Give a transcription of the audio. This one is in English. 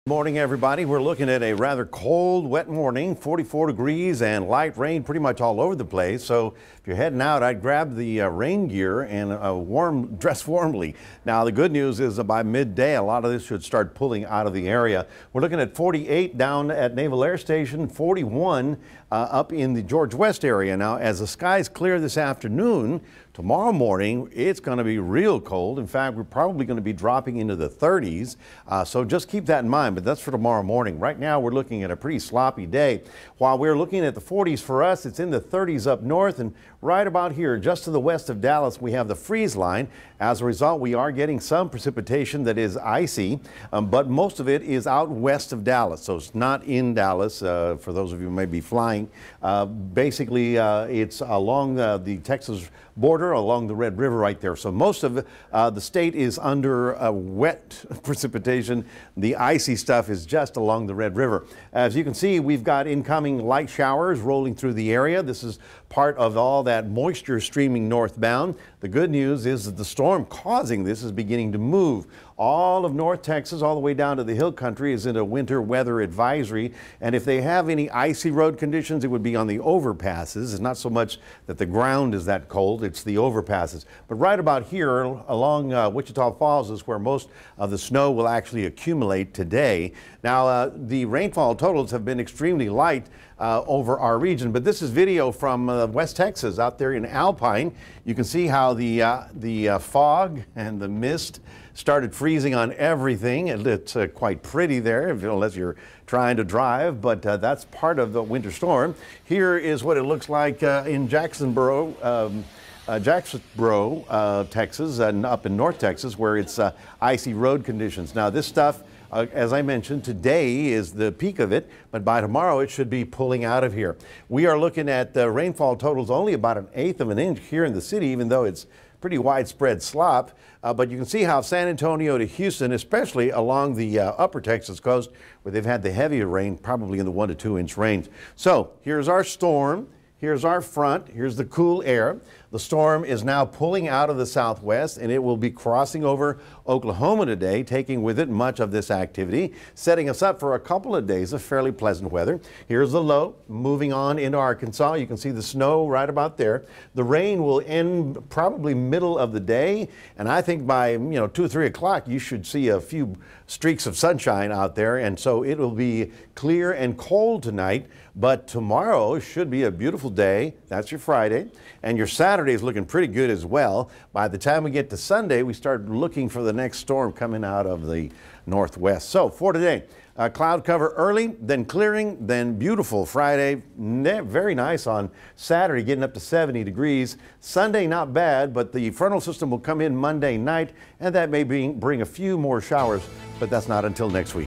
Morning, everybody. We're looking at a rather cold, wet morning, 44 degrees and light rain pretty much all over the place. So if you're heading out, I'd grab the rain gear and dress warmly. Now, the good news is that by midday, a lot of this should start pulling out of the area. We're looking at 48 down at Naval Air Station, 41 up in the George West area. Now, as the skies clear this afternoon, tomorrow morning, it's going to be real cold. In fact, we're probably going to be dropping into the 30s. So just keep that in mind. But that's for tomorrow morning. Right now, we're looking at a pretty sloppy day. While we're looking at the 40s for us, it's in the 30s up north, and right about here, just to the west of Dallas, we have the freeze line. As a result, we are getting some precipitation that is icy, but most of it is out west of Dallas. So it's not in Dallas, for those of you who may be flying. Basically, it's along the Texas border, along the Red River right there. So most of the state is under wet precipitation. The icy stuff is just along the Red River. As you can see, we've got incoming light showers rolling through the area. This is part of all that moisture streaming northbound. The good news is that the storm causing this is beginning to move. All of North Texas, all the way down to the hill country, is in a winter weather advisory. And if they have any icy road conditions, it would be on the overpasses. It's not so much that the ground is that cold, it's the overpasses. But right about here along Wichita Falls is where most of the snow will actually accumulate today. Now, the rainfall totals have been extremely light over our region, but this is video from West Texas out there in Alpine. You can see how the fog and the mist started freezing on everything. It's quite pretty there, unless you're trying to drive, but that's part of the winter storm. Here is what it looks like in Jacksonboro, Texas, and up in North Texas, where it's icy road conditions. Now, this stuff, as I mentioned, today is the peak of it, but by tomorrow it should be pulling out of here. We are looking at rainfall totals only about 1/8 of an inch here in the city, even though it's pretty widespread slop. But you can see how San Antonio to Houston, especially along the upper Texas coast, where they've had the heavier rain, probably in the 1 to 2 inch range. So here's our storm. Here's our front. Here's the cool air. The storm is now pulling out of the southwest, and it will be crossing over Oklahoma today, taking with it much of this activity, setting us up for a couple of days of fairly pleasant weather. Here's the low, moving on into Arkansas. You can see the snow right about there. The rain will end probably middle of the day, and I think by 2 or 3 o'clock you should see a few streaks of sunshine out there, and so it will be clear and cold tonight. But tomorrow should be a beautiful day. That's your Friday, and your Saturday is looking pretty good as well. By the time we get to Sunday, we start looking for the next storm coming out of the northwest. So for today, cloud cover early, then clearing, then beautiful Friday. Very nice on Saturday, getting up to 70 degrees. Sunday, not bad, but the frontal system will come in Monday night, and that may bring a few more showers, but that's not until next week.